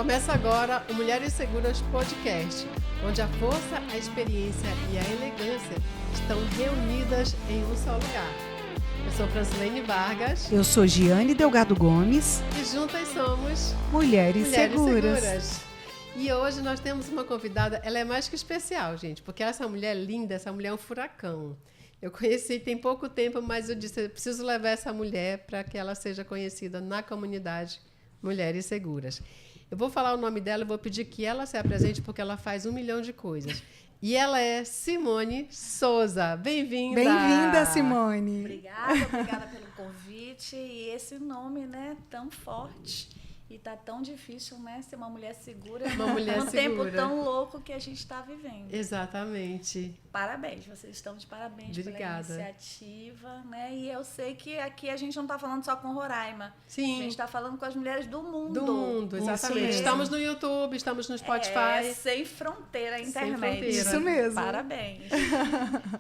Começa agora o Mulheres Seguras Podcast, onde a força, a experiência e a elegância estão reunidas em um só lugar. Eu sou Francilene Vargas. Eu sou Giane Delgado Gomes. E juntas somos Mulheres Seguras. E hoje nós temos uma convidada, ela é mais que especial, gente, porque essa mulher linda, essa mulher é um furacão. Eu conheci tem pouco tempo, mas eu disse, eu preciso levar essa mulher para que ela seja conhecida na comunidade Mulheres Seguras. Eu vou falar o nome dela e vou pedir que ela se apresente, porque ela faz 1 milhão de coisas. E ela é Simone Souza. Bem-vinda! Bem-vinda, Simone! Obrigada pelo convite. E esse nome, né, tão forte. E tá tão difícil, né, ser uma mulher segura. Uma mulher num segura. tempo tão louco que a gente está vivendo. Exatamente. Parabéns, vocês estão de parabéns. Obrigada. Pela iniciativa, né? E eu sei que aqui a gente não está falando só com Roraima. Sim. A gente está falando com as mulheres do mundo. Do mundo, exatamente. Estamos no YouTube, estamos no Spotify. Sem fronteira a internet. Sem fronteira. Isso mesmo. Parabéns.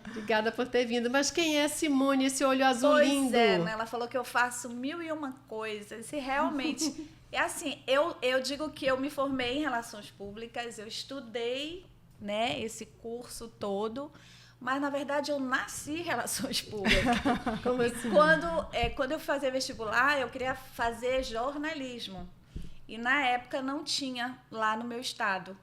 Obrigada por ter vindo. Mas quem é Simone, esse olho azul lindo? Pois é, né? Ela falou que eu faço 1001 coisas. E realmente... É assim, eu digo que eu me formei em Relações Públicas, eu estudei, né, esse curso todo, mas, na verdade, eu nasci em Relações Públicas. Como assim? Quando eu fazia vestibular, eu queria fazer jornalismo. E, na época, não tinha lá no meu estado.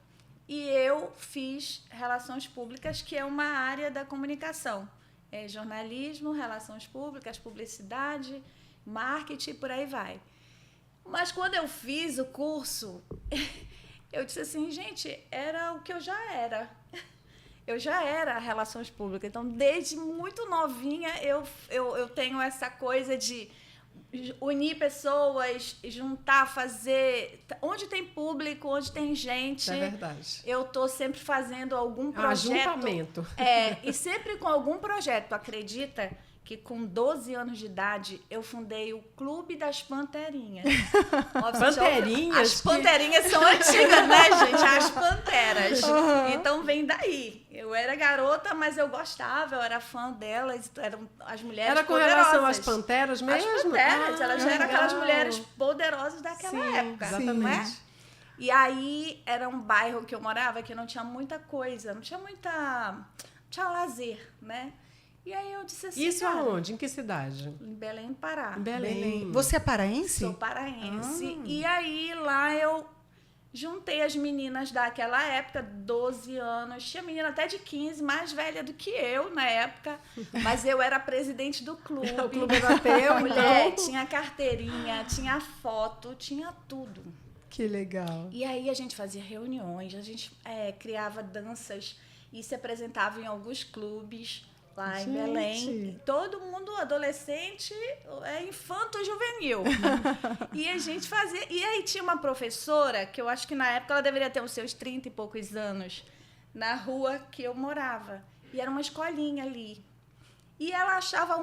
E eu fiz Relações Públicas, que é uma área da comunicação. É jornalismo, Relações Públicas, publicidade, marketing, por aí vai. Mas quando eu fiz o curso, eu disse assim, gente, era o que eu já era. Eu já era Relações Públicas. Então, desde muito novinha, eu tenho essa coisa de unir pessoas, juntar, fazer... Onde tem público, onde tem gente... É verdade. Eu estou sempre fazendo algum projeto... Ajuntamento. E sempre com algum projeto, acredita? Que com 12 anos de idade, eu fundei o Clube das Panterinhas. Panterinhas? As Panterinhas são antigas, né, gente? As Panteras. Uhum. Então, vem daí. Eu era garota, mas eu gostava, eu era fã delas. Eram as mulheres Era com poderosas. relação às panteras mesmo? As panteras, elas já eram legal. aquelas mulheres poderosas daquela época. Exatamente. Né? E aí, era um bairro que eu morava que não tinha muita coisa, não tinha lazer, né? E aí eu disse assim... Isso aonde? Em que cidade? Em Belém, Pará. Em Belém. Você é paraense? Sou paraense. E aí lá eu juntei as meninas daquela época, 12 anos. Tinha menina até de 15, mais velha do que eu na época. Mas eu era presidente do clube. O clube era teu, mulher, então. tinha carteirinha, tinha foto, tinha tudo. Que legal. E aí a gente fazia reuniões, a gente criava danças e se apresentava em alguns clubes... Lá em Belém, todo mundo adolescente, infanto-juvenil. E a gente fazia... E aí tinha uma professora, que eu acho que na época ela deveria ter os seus 30 e poucos anos, na rua que eu morava. E era uma escolinha ali. E ela achava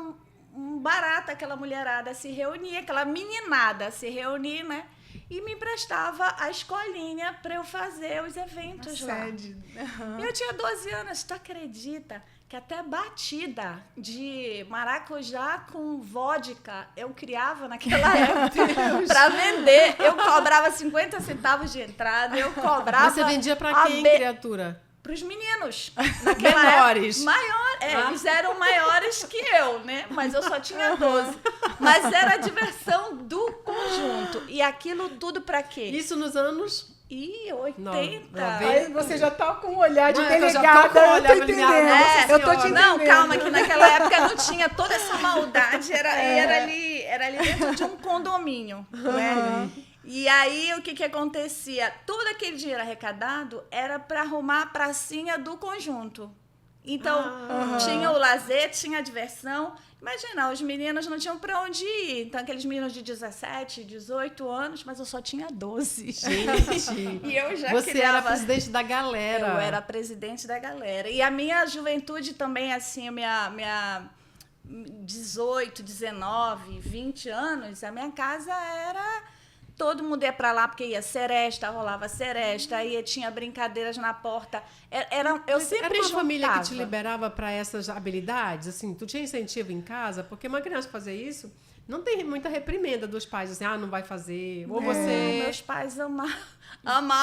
um barato aquela mulherada se reunir, aquela meninada se reunir, né? E me emprestava a escolinha para eu fazer os eventos lá. Uhum. Eu tinha 12 anos, tu acredita? Que até batida de maracujá com vodka eu criava naquela época para vender. Eu cobrava 50 centavos de entrada, eu cobrava... Mas você vendia para quem, criatura? Para os meninos. Menores. Eles eram maiores que eu, né? Mas eu só tinha 12. Mas era a diversão do conjunto. E aquilo tudo para quê? Isso nos anos... E 80. Aí você já tá com um olhar de delegada, eu tô entendendo. Eu tô te entendendo. Não, calma, que naquela época não tinha toda essa maldade. Era ali dentro de um condomínio. Né? E aí, o que acontecia? Todo aquele dinheiro arrecadado era para arrumar a pracinha do conjunto. Então, tinha o lazer, tinha a diversão. Imagina, os meninos não tinham para onde ir. Então, aqueles meninos de 17, 18 anos, mas eu só tinha 12. Gente, e eu já você era presidente da galera. Eu era presidente da galera. E a minha juventude também, assim, minha 18, 19, 20 anos, a minha casa era... Todo mundo ia para lá porque ia seresta, rolava seresta, aí tinha brincadeiras na porta. Eu sempre era uma juntava. família que te liberava para essas habilidades? Assim, tu tinha incentivo em casa? Porque uma criança fazer isso não tem muita reprimenda dos pais, assim, não vai fazer, ou você... Meus pais amavam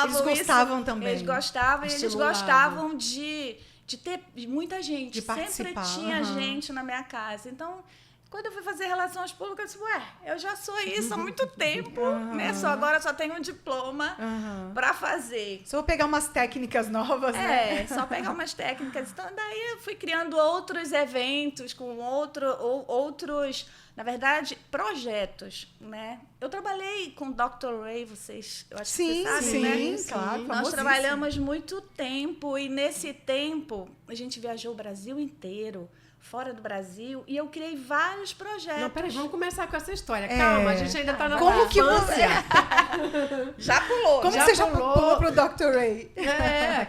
isso. Eles gostavam também. Eles gostavam, e eles gostavam de ter muita gente. De participar. Sempre tinha gente na minha casa. Então, quando eu fui fazer relações públicas, eu disse, eu já sou isso há muito tempo, né? Agora só tenho um diploma para fazer. Só vou pegar umas técnicas novas, né? Só pegar umas técnicas. Então, daí eu fui criando outros eventos com outros, na verdade, projetos, né? Eu trabalhei com o Dr. Ray, eu acho que vocês sabem, né? Sim, claro. Nós trabalhamos muito tempo e nesse tempo a gente viajou o Brasil inteiro, fora do Brasil, e eu criei vários projetos. Não, peraí, vamos começar com essa história. Calma, a gente ainda está na Como que infância. Já pulou. Como você já pulou pro Dr. Ray?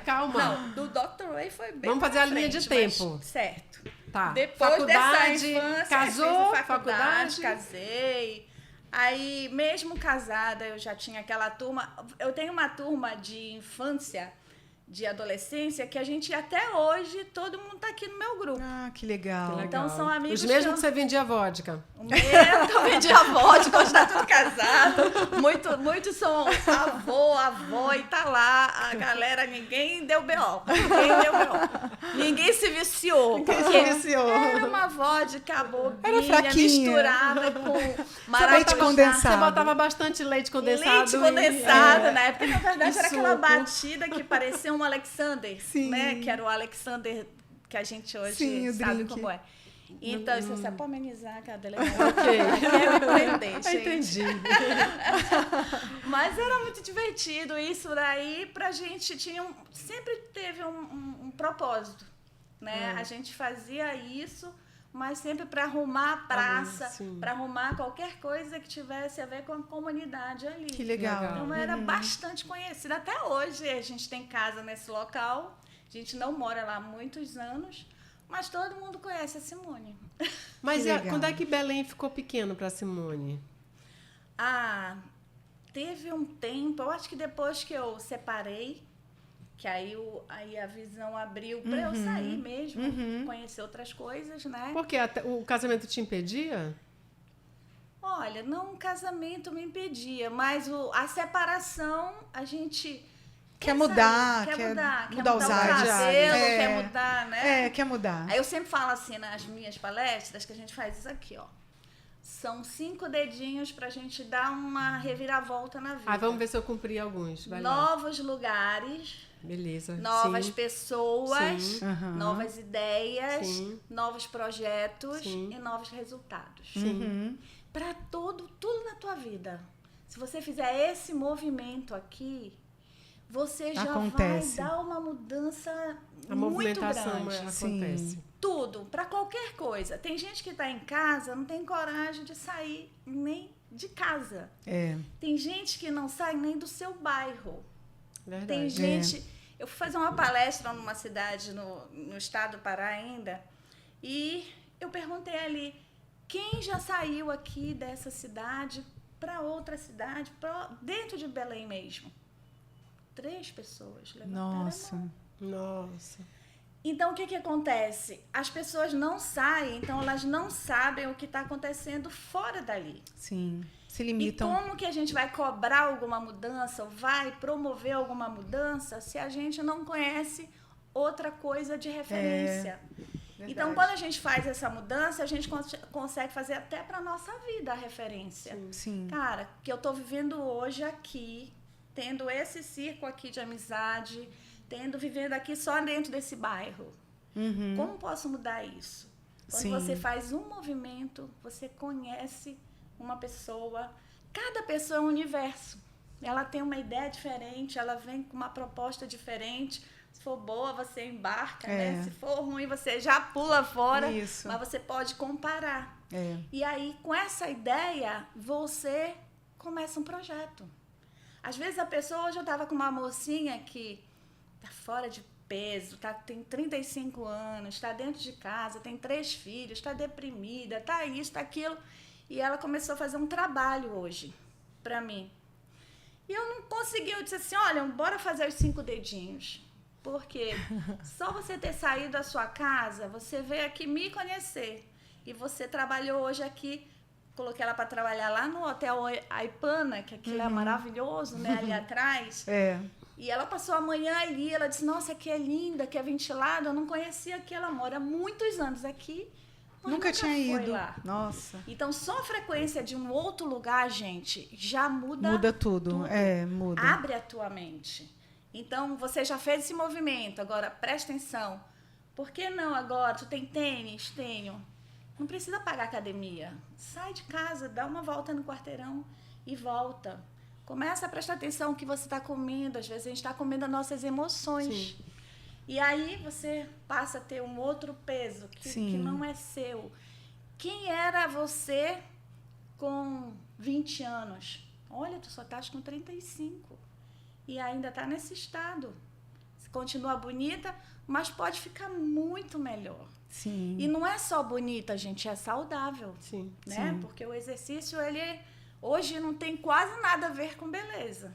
Calma. Não, do Dr. Ray foi bem vamos fazer a linha de tempo. Mas, certo. Tá. Depois faculdade, dessa infância, casou, fiz faculdade, casei. Aí, mesmo casada, eu já tinha aquela turma. Eu tenho uma turma de infância, de adolescência, que a gente até hoje, todo mundo tá aqui no meu grupo. Ah, que legal. Então são amigos. Os mesmos que você vendia vodka. O meu que eu vendia vodka, hoje tá tudo casado. Muitos são avô, e tá lá. A galera, ninguém deu B.O. Ninguém se viciou. Era uma vodka bobinha, misturada com leite condensado. Você botava bastante leite condensado. Leite condensado, na época, na verdade, era aquela batida que parecia um Alexander, né? Que era o Alexander que a gente hoje sabe como é. Então, isso é para amenizar que a delegada quer me prender, gente. Entendi. Mas era muito divertido isso daí, pra gente sempre teve um propósito, né? A gente fazia isso, mas sempre para arrumar a praça, para arrumar qualquer coisa que tivesse a ver com a comunidade ali. Que legal. Então era bastante conhecida. Até hoje a gente tem casa nesse local, a gente não mora lá há muitos anos, mas todo mundo conhece a Simone. Mas quando é que Belém ficou pequeno para Simone? Teve um tempo, eu acho que depois que eu separei, que aí a visão abriu para eu sair mesmo, conhecer outras coisas, né? Porque o casamento te impedia? Olha, não o casamento me impedia, mas a separação a gente quer mudar mudar os o hábitos. cabelo, quer mudar, né? Quer mudar. Aí eu sempre falo assim nas minhas palestras que a gente faz isso aqui, ó. São 5 dedinhos pra gente dar uma reviravolta na vida. Vamos ver se eu cumpri alguns. Vai novos lugares. Beleza. Novas pessoas, novas ideias, novos projetos e novos resultados. Para tudo na tua vida. Se você fizer esse movimento aqui, você já vai dar uma mudança muito grande. A movimentação acontece. Tudo, para qualquer coisa. Tem gente que está em casa, não tem coragem de sair nem de casa. Tem gente que não sai nem do seu bairro. Verdade. Tem gente... Eu fui fazer uma palestra numa cidade no estado do Pará ainda, e eu perguntei ali, quem já saiu aqui dessa cidade para outra cidade, dentro de Belém mesmo? 3 pessoas levantaram a mão. Nossa. Então, o que acontece? As pessoas não saem, então elas não sabem o que está acontecendo fora dali. Sim, se limitam. E como que a gente vai cobrar alguma mudança, ou vai promover alguma mudança, se a gente não conhece outra coisa de referência? Então, quando a gente faz essa mudança, a gente consegue fazer até para a nossa vida a referência. Sim. Cara, que eu estou vivendo hoje aqui, tendo esse círculo aqui de amizade, vivendo aqui só dentro desse bairro. Como posso mudar isso? Quando você faz um movimento, você conhece uma pessoa. Cada pessoa é um universo. Ela tem uma ideia diferente, ela vem com uma proposta diferente. Se for boa, você embarca, né? Se for ruim, você já pula fora. Isso. Mas você pode comparar. E aí, com essa ideia, você começa um projeto. Às vezes a pessoa, hoje eu estava com uma mocinha que está fora de peso, tem 35 anos, está dentro de casa, tem 3 filhos, está deprimida, está isso, está aquilo. E ela começou a fazer um trabalho hoje para mim. E eu não consegui, eu disse assim, olha, bora fazer os 5 dedinhos. Porque só você ter saído da sua casa, você veio aqui me conhecer. E você trabalhou hoje aqui coloquei ela para trabalhar lá no Hotel Aipana, que aquilo é maravilhoso, né? Ali atrás. E ela passou a manhã ali, ela disse, nossa, aqui é linda, aqui é ventilado. Eu não conhecia aqui, ela mora há muitos anos aqui. Nunca tinha ido. Lá. Nossa. Então, só a frequência de um outro lugar, gente, já muda tudo. Muda. Abre a tua mente. Então, você já fez esse movimento, agora presta atenção. Por que não agora? Tu tem tênis? Tenho. Não precisa pagar academia. Sai de casa, dá uma volta no quarteirão e volta. Começa a prestar atenção no que você está comendo. Às vezes a gente está comendo as nossas emoções. Sim. E aí você passa a ter um outro peso que não é seu. Quem era você com 20 anos? Olha, tu só estás com 35. E ainda está nesse estado. Você continua bonita, mas pode ficar muito melhor. Sim. E não é só bonita, gente, é saudável. Sim. Né? Sim. Porque o exercício, ele hoje não tem quase nada a ver com beleza.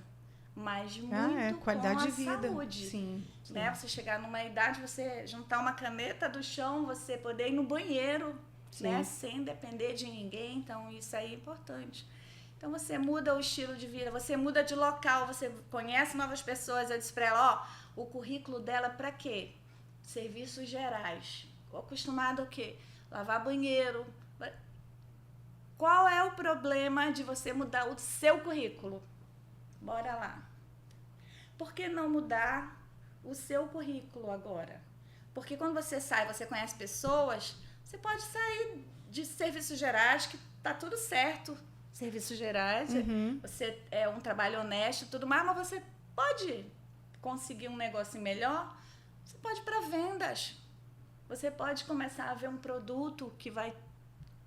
Mas muito qualidade com a de vida. saúde. Sim. Né? Você chegar numa idade, você juntar uma caneta do chão, você poder ir no banheiro, né? Sem depender de ninguém. Então, isso aí é importante. Então, você muda o estilo de vida, você muda de local, você conhece novas pessoas. Eu disse para ela, o currículo dela é para quê? Serviços gerais. Acostumado a quê? Lavar banheiro. Qual é o problema de você mudar o seu currículo? Bora lá. Por que não mudar o seu currículo agora? Porque quando você sai, você conhece pessoas, você pode sair de serviços gerais, que tá tudo certo. Serviços gerais, você é um trabalho honesto e tudo mais, mas você pode conseguir um negócio melhor, você pode ir para vendas. Você pode começar a ver um produto que vai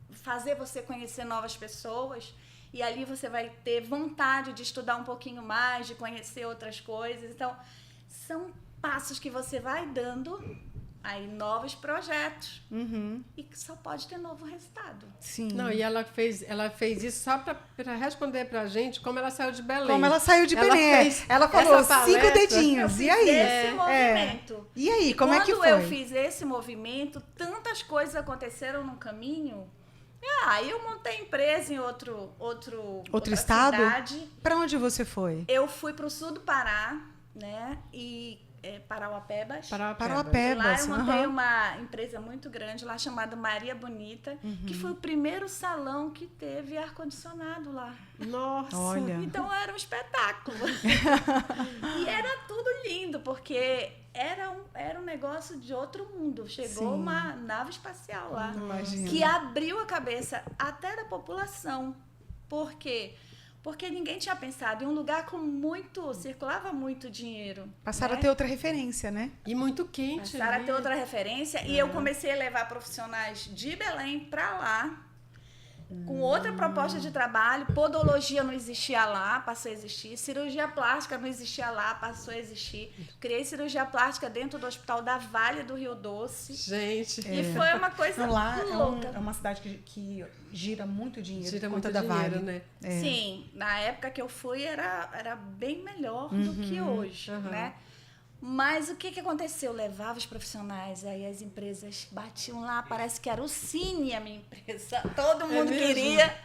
fazer você conhecer novas pessoas. E ali você vai ter vontade de estudar um pouquinho mais, de conhecer outras coisas. Então, são passos que você vai dando, aí novos projetos. E que só pode ter novo resultado. Sim. Não, e ela fez isso só para responder pra gente como ela saiu de Belém. Como ela saiu de Belém. Ela falou essa palestra, 5 dedinhos. E aí? Esse movimento. E aí, como é que foi? Quando eu fiz esse movimento, tantas coisas aconteceram no caminho. Aí eu montei empresa em outra estado? cidade. Para onde você foi? Eu fui para o sul do Pará, né? E Parauapebas. Parauapebas. Lá eu montei uma empresa muito grande lá chamada Maria Bonita, que foi o primeiro salão que teve ar-condicionado lá. Nossa! Olha. Então era um espetáculo. E era tudo lindo, porque era um negócio de outro mundo. Chegou uma nave espacial lá. Imagina. Que abriu a cabeça até da população. Por quê? Porque ninguém tinha pensado em um lugar com circulava muito dinheiro. Passaram né? a ter outra referência, né? E muito quente. Passaram a ter outra referência. E eu comecei a levar profissionais de Belém para lá, com outra proposta de trabalho. Podologia não existia lá, passou a existir. Cirurgia plástica não existia lá, passou a existir. Criei cirurgia plástica dentro do Hospital da Vale do Rio Doce. Gente. E foi uma coisa Lá louca. é uma cidade que gira muito dinheiro. Gira por muito conta da dinheiro, Vale. né? Sim, na época que eu fui era bem melhor do que hoje, né? Mas o que aconteceu? Eu levava os profissionais, aí as empresas batiam lá, parece que era o Cine a minha empresa. Todo mundo queria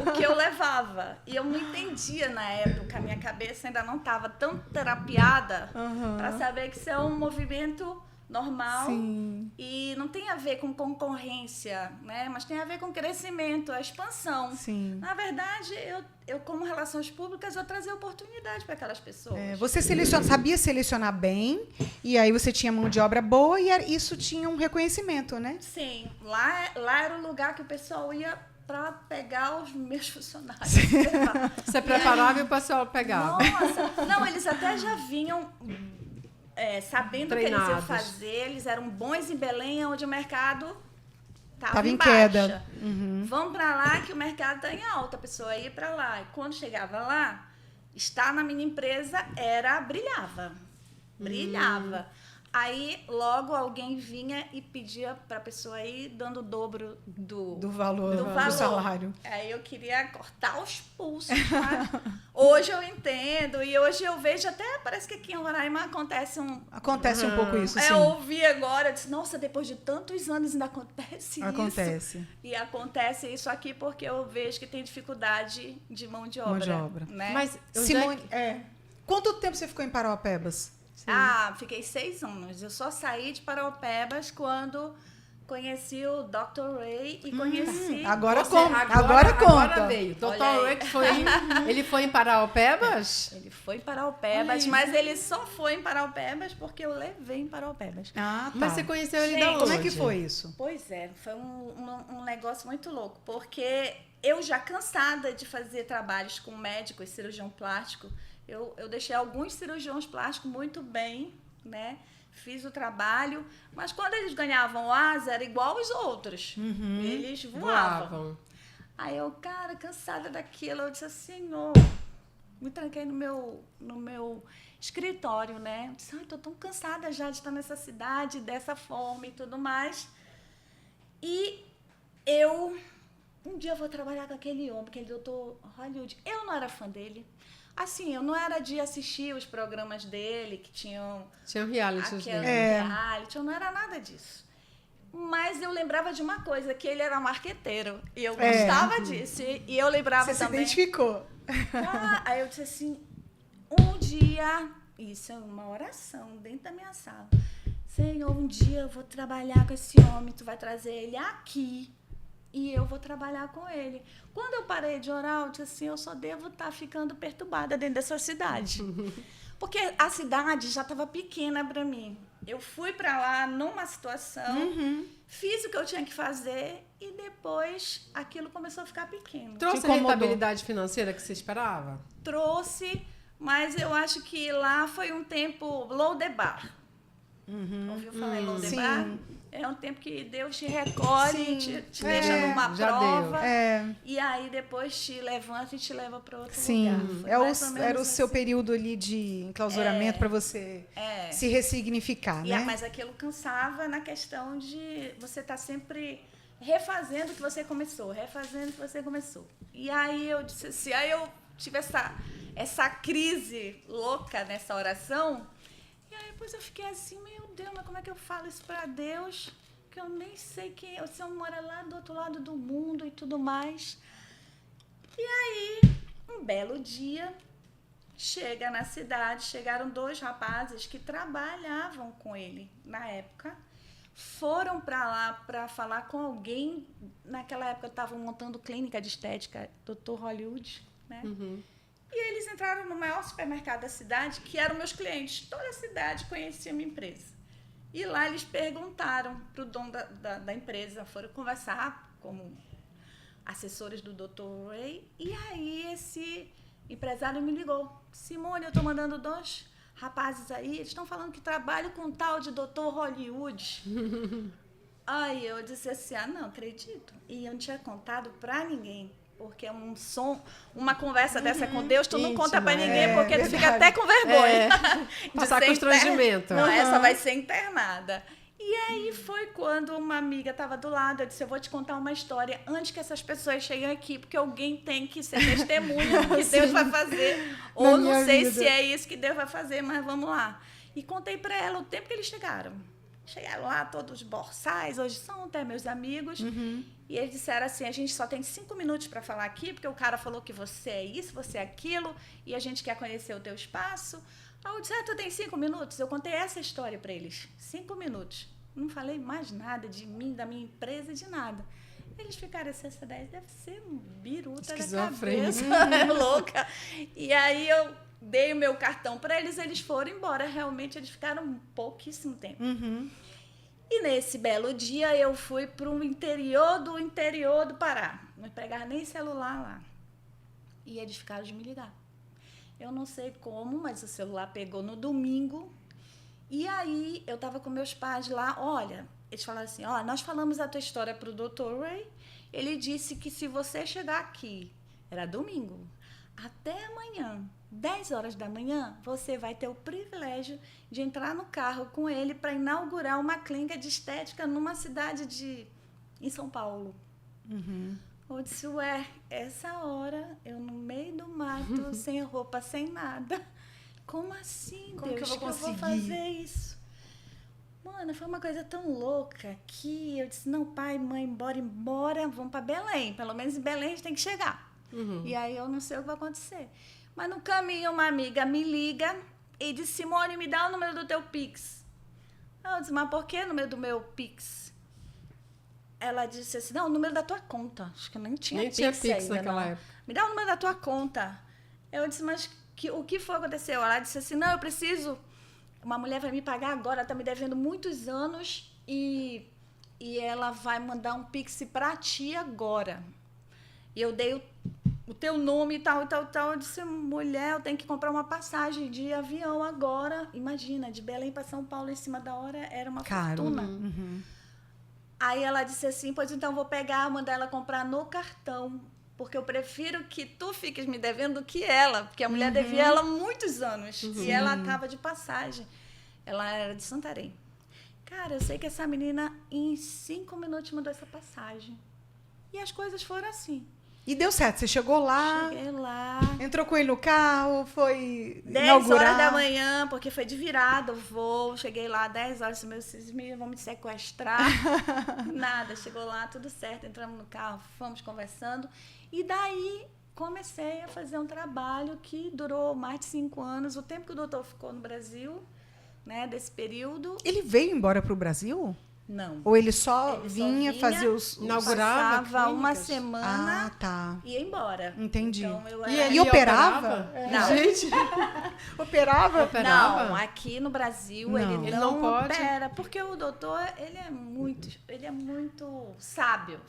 o que eu levava. E eu não entendia na época, a minha cabeça ainda não estava tão terapiada para saber que isso é um movimento normal. Sim. E não tem a ver com concorrência, né? Mas tem a ver com crescimento, a expansão. Sim. Na verdade, eu como relações públicas, eu trazia oportunidade para aquelas pessoas. Você sabia selecionar bem, e aí você tinha mão de obra boa, e isso tinha um reconhecimento, né? Sim, lá era o lugar que o pessoal ia para pegar os meus funcionários. Você preparava e o pessoal pegava. Nossa! Não, eles até já vinham sabendo o que eles iam Treinados. fazer. Eles eram bons em Belém, onde o mercado Tava em baixa. queda. Vão para lá que o mercado está em alta. A pessoa ia para lá. E quando chegava lá, estar na minha empresa brilhava. Brilhava. Aí, logo, alguém vinha e pedia para a pessoa ir dando o dobro Do valor do do salário. Aí eu queria cortar os pulsos, sabe? Hoje eu entendo e hoje eu vejo até, parece que aqui em Roraima acontece um... Acontece um pouco isso, sim. Eu ouvi agora, eu disse, nossa, depois de tantos anos ainda acontece isso. Acontece. E acontece isso aqui porque eu vejo que tem dificuldade de mão de obra. Mão de obra. Né? Mas, Simone, quanto tempo você ficou em Paraopebas? Fiquei 6 anos. Eu só saí de Paraopebas quando conheci o Dr. Ray e conheci... Agora Você- conta. Agora conta. veio. Dr. Olha aí. Ray que foi, ele foi em Paraopebas? Ele foi em Paraopebas, Olha mas ele só foi em Paraopebas porque eu levei em Paraopebas. Ah, tá. Mas você conheceu ele Gente, da onde? Como é que foi isso? Pois é, foi um negócio muito louco, porque eu já cansada de fazer trabalhos com médicos, cirurgião plástico, eu deixei alguns cirurgiões plásticos muito bem, né? Fiz o trabalho, mas quando eles ganhavam asa, era igual os outros. Eles voavam. Aí eu, cara, cansada daquilo, eu disse assim, Senhor, me tranquei no meu escritório, né? Eu disse, tô tão cansada já de estar nessa cidade, dessa forma e tudo mais. E um dia eu vou trabalhar com aquele homem, aquele doutor Hollywood. Eu não era fã dele. Assim, eu não era de assistir os programas dele, que tinham... Tinha um reality aquele dele. reality, eu não era nada disso. Mas eu lembrava de uma coisa, que ele era marqueteiro. E eu gostava disso. E eu lembrava Você também... se identificou. Aí eu disse assim, um dia... Isso é uma oração dentro da minha sala. Senhor, um dia eu vou trabalhar com esse homem, tu vai trazer ele aqui. E eu vou trabalhar com ele. Quando eu parei de orar, eu disse assim, eu só devo estar ficando perturbada dentro dessa cidade. Porque a cidade já estava pequena para mim. Eu fui para lá numa situação, fiz o que eu tinha que fazer e depois aquilo começou a ficar pequeno. Trouxe a rentabilidade financeira que você esperava? Trouxe, mas eu acho que lá foi um tempo low the bar. Ouviu falar em low the bar? É um tempo que Deus te recolhe, te deixa numa prova. E aí depois te levanta e te leva para outro lugar. Era o seu período ali de enclausuramento para você se ressignificar, né? Mas aquilo cansava na questão de você estar sempre refazendo o que você começou, E aí eu disse assim, aí eu tive essa crise louca nessa oração. E aí depois eu fiquei assim, meu Deus, mas como é que eu falo isso para Deus? Que eu nem sei quem é. Se eu moro lá do outro lado do mundo e tudo mais. E aí, um belo dia, chega na cidade, chegaram 2 rapazes que trabalhavam com ele na época. Foram para lá para falar com alguém. Naquela época estavam montando clínica de estética, Dr. Hollywood, né? E eles entraram no maior supermercado da cidade, que eram meus clientes. Toda a cidade conhecia a minha empresa. E lá eles perguntaram para o dono da empresa, foram conversar como assessores do Dr. Ray. E aí esse empresário me ligou. Simone, eu estou mandando 2 rapazes aí, eles estão falando que trabalham com tal de Dr. Hollywood. Aí eu disse assim, não acredito. E eu não tinha contado para ninguém. Porque é uma conversa dessa com Deus, tu não conta para ninguém, porque tu fica até com vergonha. Passar constrangimento. Não, essa vai ser internada. E aí foi quando uma amiga estava do lado, eu disse, eu vou te contar uma história antes que essas pessoas cheguem aqui, porque alguém tem que ser testemunha do que Deus vai fazer. Ou não sei se é isso que Deus vai fazer, mas vamos lá. E contei para ela o tempo que eles chegaram. Chegaram lá todos borsais, hoje são até meus amigos. E eles disseram assim, a gente só tem 5 minutos para falar aqui, porque o cara falou que você é isso, você é aquilo, e a gente quer conhecer o teu espaço. Aí eu disse, tu tem 5 minutos? Eu contei essa história para eles. 5 minutos. Não falei mais nada de mim, da minha empresa, de nada. Eles ficaram assim, essa 10 deve ser um biruta da cabeça, louca. E aí eu dei o meu cartão para eles, eles foram embora. Realmente, eles ficaram pouquíssimo tempo. E nesse belo dia, eu fui para o interior do Pará. Não pegava nem celular lá. E eles ficaram de me ligar. Eu não sei como, mas o celular pegou no domingo. E aí, eu estava com meus pais lá. Olha, eles falaram assim, nós falamos a tua história para o Dr. Ray. Ele disse que se você chegar aqui, era domingo, até amanhã, 10 horas da manhã, você vai ter o privilégio de entrar no carro com ele para inaugurar uma clínica de estética numa cidade em São Paulo. Eu disse, ué, essa hora, eu no meio do mato, sem roupa, sem nada. Como assim, Como Deus, que eu vou vou conseguir? fazer isso? Mano, foi uma coisa tão louca que eu disse, não, pai, mãe, embora, vamos para Belém. Pelo menos em Belém a gente tem que chegar. E aí eu não sei o que vai acontecer. Mas no caminho, uma amiga me liga e disse, Simone, me dá o número do teu Pix. Eu disse, mas por que o número do meu Pix? Ela disse assim, não, o número da tua conta. Acho que nem tinha Nem Pix, tinha Pix ainda, naquela não. época. Me dá o número da tua conta. Eu disse, mas o que foi que aconteceu? Ela disse assim, não, eu preciso... Uma mulher vai me pagar agora, ela está me devendo muitos anos e ela vai mandar um Pix para ti agora. E eu dei o teu nome e tal. Eu disse, mulher, eu tenho que comprar uma passagem de avião agora. Imagina, de Belém para São Paulo em cima da hora era uma fortuna. Aí ela disse assim, pois então vou pegar, mandar ela comprar no cartão, porque eu prefiro que tu fiques me devendo do que ela, porque a mulher devia ela muitos anos, e ela estava de passagem. Ela era de Santarém. Cara, eu sei que essa menina em 5 minutos mandou essa passagem. E as coisas foram assim. E deu certo, você chegou lá, Cheguei lá. entrou com ele no carro, foi 10 inaugurar. horas da manhã, porque foi de virada o voo. Cheguei lá 10 horas, vocês vão me sequestrar. Nada, chegou lá, tudo certo. Entramos no carro, fomos conversando. E daí comecei a fazer um trabalho que durou mais de 5 anos. O tempo que o doutor ficou no Brasil, né, desse período. Ele veio embora para o Brasil? Não. Ou ele só Ele só vinha vinha, fazer os... Inaugurava Passava uma clínicas? semana Ah, tá. e ia embora. Entendi. Então, eu E era... ele E operava? Não. Gente, Operava? operava? Não, aqui no Brasil Não. ele Ele não não pode? opera, porque o doutor ele é muito sábio.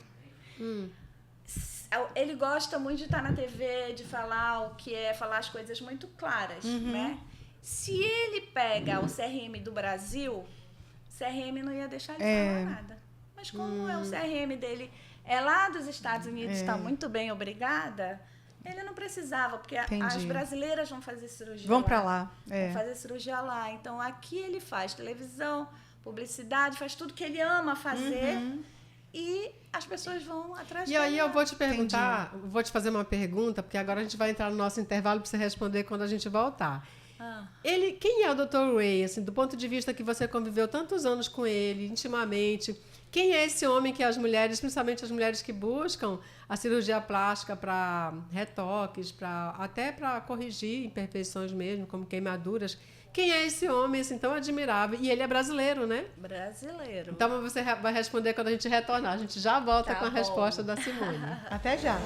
Ele gosta muito de estar na TV, de falar o que é, falar as coisas muito claras, né? Se ele pega o CRM do Brasil, o CRM não ia deixar ele falar nada. Mas como é o CRM dele é lá dos Estados Unidos, está muito bem, obrigada, ele não precisava, porque Entendi. as brasileiras vão fazer cirurgia Vão lá. para lá. Vão fazer cirurgia lá. Então, aqui ele faz televisão, publicidade, faz tudo que ele ama fazer. E as pessoas vão atrás E dele. aí eu vou te perguntar, vou te fazer uma pergunta, porque agora a gente vai entrar no nosso intervalo para você responder quando a gente voltar. Quem é o Dr. Ray, assim, do ponto de vista que você conviveu tantos anos com ele, intimamente? Quem é esse homem que as mulheres, principalmente as mulheres que buscam a cirurgia plástica para retoques, até para corrigir imperfeições mesmo, como queimaduras? Quem é esse homem assim, tão admirável? E ele é brasileiro, né? Brasileiro. Então você vai responder quando a gente retornar. A gente já volta Tá com a bom. resposta da Simone. Até já.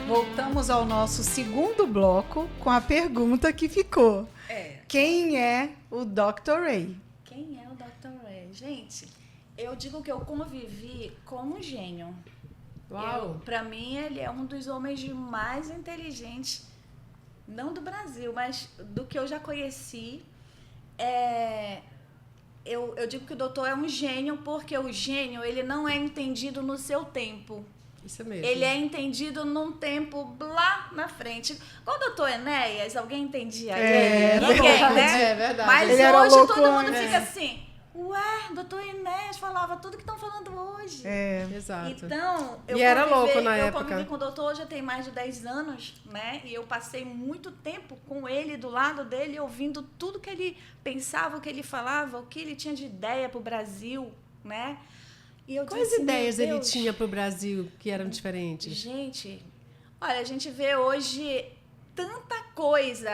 Voltamos ao nosso segundo bloco com a pergunta que ficou. Quem é o Dr. Ray? Quem é o Dr. Ray? Gente, eu digo que eu convivi com um gênio. Uau! Para mim, ele é um dos homens mais inteligentes, não do Brasil, mas do que eu já conheci. Eu digo que o doutor é um gênio, porque o gênio ele não é entendido no seu tempo. Isso mesmo. Ele é entendido num tempo lá na frente. Qual o doutor Enéas? Alguém entendia ele? Ninguém, né? É verdade. Mas Ele era hoje louco, todo mundo né? fica assim, ué, doutor Enéas falava tudo que estão falando hoje. Exato. Então, E era louco na eu época. convivi com o doutor já tem mais de 10 anos, né? E eu passei muito tempo com ele, do lado dele, ouvindo tudo que ele pensava, o que ele falava, o que ele tinha de ideia para o Brasil, né? E eu Quais disse, ideias meu ele Deus, tinha para o Brasil que eram diferentes? Gente, olha, a gente vê hoje tanta coisa.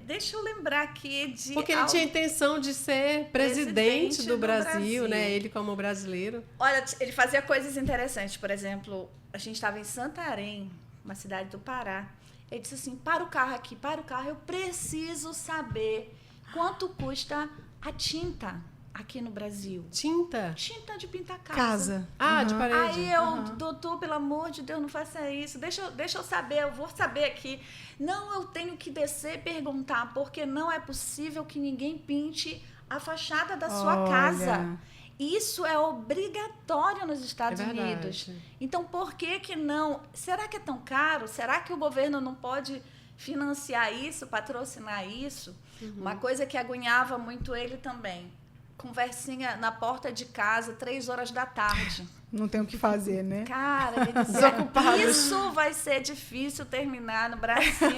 Deixa eu lembrar aqui de... Porque ele tinha a intenção de ser presidente do Brasil, Brasil. né? Ele como brasileiro. Olha, ele fazia coisas interessantes. Por exemplo, a gente estava em Santarém, uma cidade do Pará. Ele disse assim, para o carro aqui, para o carro, eu preciso saber quanto custa a tinta. aqui no Brasil? Tinta? Tinta de pintar Casa. De parede. Aí doutor, pelo amor de Deus, não faça isso. Deixa eu saber, eu vou saber aqui. Não, eu tenho que descer e perguntar, porque não é possível que ninguém pinte a fachada da sua casa. Isso é obrigatório nos Estados Unidos. Então, por que não? Será que é tão caro? Será que o governo não pode financiar isso, patrocinar isso? Uma coisa que agoniava muito ele também. Conversinha na porta de casa, 3 horas da tarde. Não tem o que fazer, né? Cara, ele dizia, isso vai ser difícil terminar no Brasil.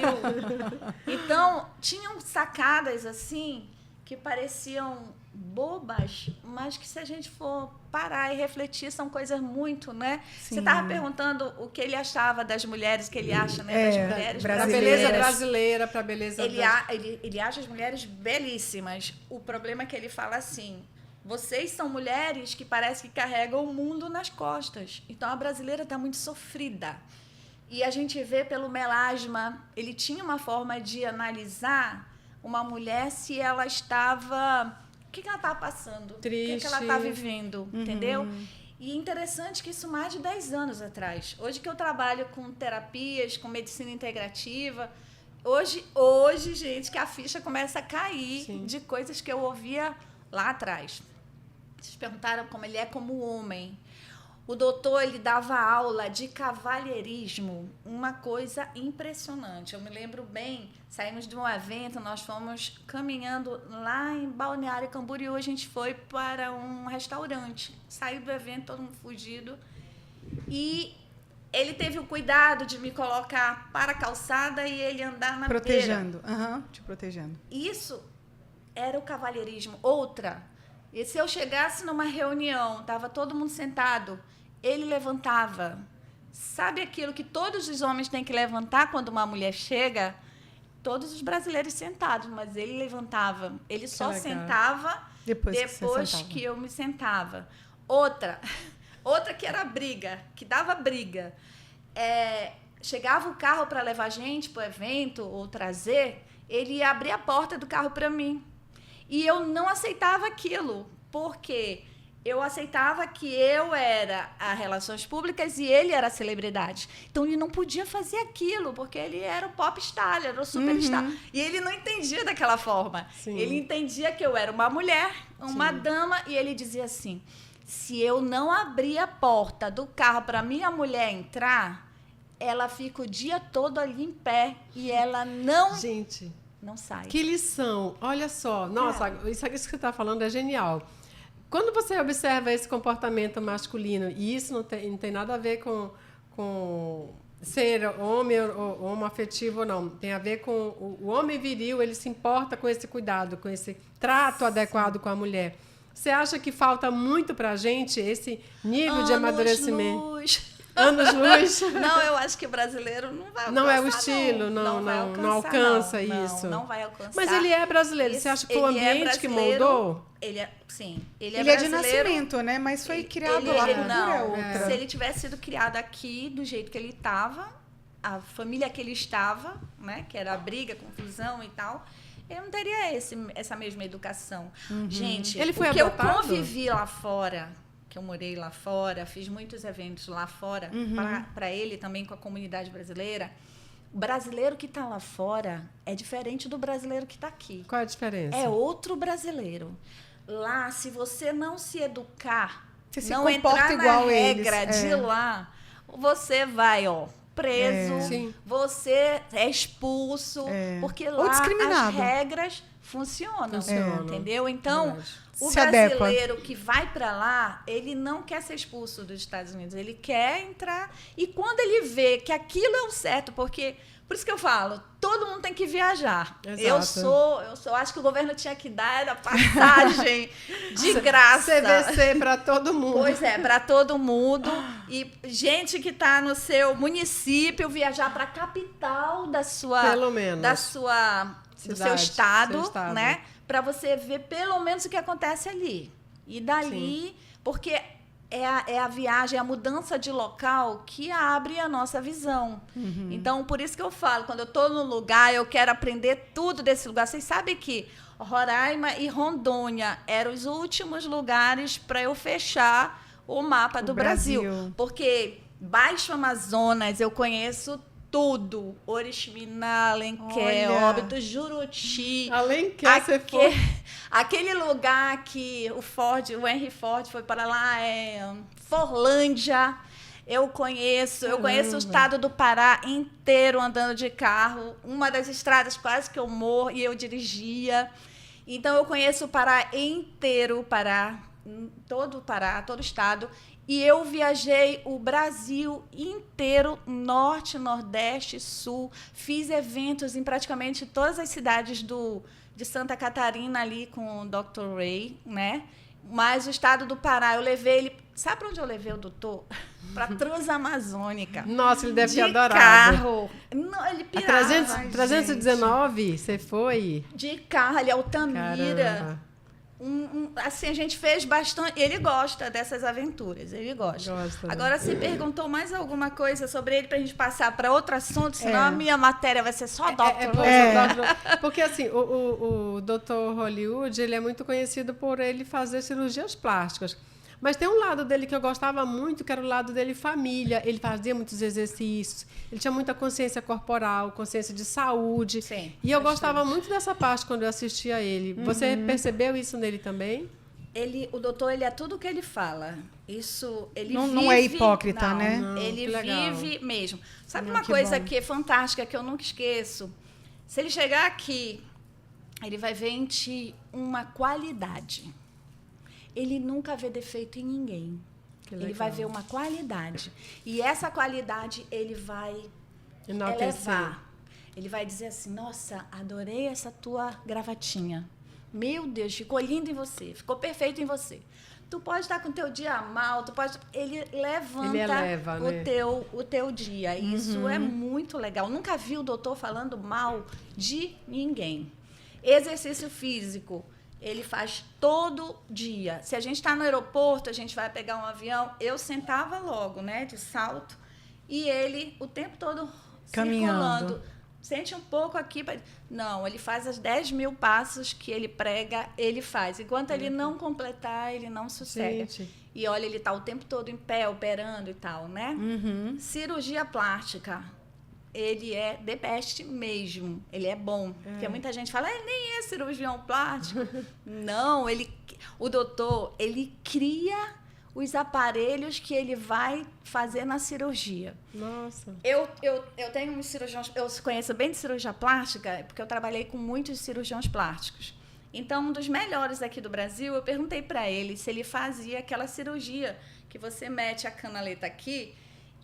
Então, tinham sacadas assim que pareciam bobas, mas que se a gente for parar e refletir, são coisas muito, né? Sim. Você estava perguntando o que ele achava das mulheres, que ele acha, né? Das mulheres Pra beleza brasileira, pra beleza... Ele acha as mulheres belíssimas. O problema é que ele fala assim, vocês são mulheres que parece que carregam o mundo nas costas. Então, a brasileira está muito sofrida. E a gente vê pelo melasma, ele tinha uma forma de analisar uma mulher se ela estava... O que ela está passando? Triste. O que ela está vivendo? Entendeu? E é interessante que isso mais de 10 anos atrás. Hoje que eu trabalho com terapias, com medicina integrativa, hoje, gente, que a ficha começa a cair de coisas que eu ouvia lá atrás. Vocês perguntaram como ele é como homem. O doutor, ele dava aula de cavalheirismo, uma coisa impressionante. Eu me lembro bem, saímos de um evento, nós fomos caminhando lá em Balneário Camboriú, a gente foi para um restaurante. Saiu do evento, todo mundo fugido. E ele teve o cuidado de me colocar para a calçada e ele andar na beira. Protegendo, te protegendo. Isso era o cavalheirismo. Outra, e se eu chegasse numa reunião, estava todo mundo sentado, ele levantava. Sabe aquilo que todos os homens têm que levantar quando uma mulher chega? Todos os brasileiros sentados, mas ele levantava. Ele só sentava depois que eu me sentava. Outra que era briga, que dava briga. Chegava o carro para levar a gente para o evento ou trazer, ele ia abrir a porta do carro para mim. E eu não aceitava aquilo, porque eu aceitava que eu era a relações públicas e ele era a celebridade. Então, ele não podia fazer aquilo, porque ele era o popstar, ele era o superstar. E ele não entendia daquela forma. Sim. Ele entendia que eu era uma mulher, uma dama, e ele dizia assim, se eu não abrir a porta do carro para minha mulher entrar, ela fica o dia todo ali em pé e ela não... Gente, não sai. Que lição! Olha só, nossa, isso que você está falando é genial. Quando você observa esse comportamento masculino, e isso não tem nada a ver com ser homem ou homoafetivo ou não, tem a ver com o homem viril, ele se importa com esse cuidado, com esse trato adequado com a mulher. Você acha que falta muito para a gente esse nível de amadurecimento? Anos-luz. Não, eu acho que o brasileiro não vai alcançar. Não é o estilo, não alcança isso. Não vai alcançar. Mas ele é brasileiro. Você acha que foi o ambiente que moldou? Sim, ele é de nascimento, né? Mas foi criado lá, não, outra. Se ele tivesse sido criado aqui, do jeito que ele estava, a família que ele estava, né? Que era a briga, confusão e tal, eu não teria essa mesma educação. Gente, ele foi porque adotado? Eu convivi lá fora, que eu morei lá fora, fiz muitos eventos lá fora, para ele também, com a comunidade brasileira. O brasileiro que está lá fora é diferente do brasileiro que está aqui. Qual é a diferença? É outro brasileiro. Lá, se você não se educar, você não entrar na regra de lá, você vai, preso, você é expulso, porque lá as regras funcionam, entendeu? Então, o brasileiro que vai para lá, ele não quer ser expulso dos Estados Unidos, ele quer entrar. E quando ele vê que aquilo é o certo, porque... Por isso que eu falo, todo mundo tem que viajar. Exato. Eu acho que o governo tinha que dar a passagem de graça. CVC para todo mundo. Pois é, para todo mundo. E gente que está no seu município viajar para a capital da sua... Pelo menos. Da sua... do seu estado, né? Para você ver pelo menos o que acontece ali. E dali, porque é a viagem, a mudança de local que abre a nossa visão. Então, por isso que eu falo, quando eu estou no lugar, eu quero aprender tudo desse lugar. Vocês sabem que Roraima e Rondônia eram os últimos lugares para eu fechar o mapa do Brasil. Porque Baixo Amazonas eu conheço tudo. Oriximiná, Alenquer, Óbidos, Juruti. Alenquer, você foi? Aquele lugar que o Henry Ford foi para lá, Forlândia, eu conheço. Eu conheço o estado do Pará inteiro andando de carro. Uma das estradas quase que eu morro e eu dirigia. Então, eu conheço o Pará inteiro, todo o estado. E eu viajei o Brasil inteiro, norte, nordeste, sul. Fiz eventos em praticamente todas as cidades de Santa Catarina ali com o Dr. Ray, né? Mas o estado do Pará, eu levei ele... Sabe para onde eu levei o doutor? Para a Transamazônica. Nossa, ele deve ter adorado. De carro. Não, ele pirava. 319, você foi? De carro, ali, Altamira. Caramba. Assim, a gente fez bastante. Ele gosta dessas aventuras, ele gosta. Agora, você perguntou mais alguma coisa sobre ele para a gente passar para outro assunto, senão a minha matéria vai ser só Dr. Porque, assim, o Dr. Hollywood, ele é muito conhecido por ele fazer cirurgias plásticas. Mas tem um lado dele que eu gostava muito, que era o lado dele família. Ele fazia muitos exercícios, ele tinha muita consciência corporal, consciência de saúde. Sim, e eu gostava muito dessa parte quando eu assistia a ele. Você percebeu isso nele também? O doutor, ele é tudo o que ele fala. Isso, ele não, vive... Não é hipócrita, né? Não, ele vive mesmo. Sabe uma que coisa bom. que é fantástica, que eu nunca esqueço? Se ele chegar aqui, ele vai ver em ti uma qualidade. Ele nunca vê defeito em ninguém. Ele vai ver uma qualidade. E essa qualidade ele vai elevar. Ele vai dizer assim, nossa, adorei essa tua gravatinha. Meu Deus, ficou lindo em você, ficou perfeito em você. Tu pode estar com o teu dia mal, ele levanta eleva, né? o teu dia. E isso é muito legal. Nunca vi o doutor falando mal de ninguém. Exercício físico. Ele faz todo dia. Se a gente está no aeroporto, a gente vai pegar um avião, eu sentava logo, né, de salto, e ele o tempo todo caminhando. Circulando. Sente um pouco aqui. Não, ele faz as 10.000 passos que ele prega, ele faz. Enquanto ele não completar, ele não sossega. Gente. E olha, ele está o tempo todo em pé, operando e tal, né? Cirurgia plástica. Ele é the best mesmo. Ele é bom. Porque muita gente fala, ele nem é cirurgião plástico. Não, o doutor, ele cria os aparelhos que ele vai fazer na cirurgia. Nossa. Eu tenho uns cirurgiões, eu conheço bem de cirurgia plástica, porque eu trabalhei com muitos cirurgiões plásticos. Então, um dos melhores aqui do Brasil, eu perguntei para ele se ele fazia aquela cirurgia que você mete a canaleta aqui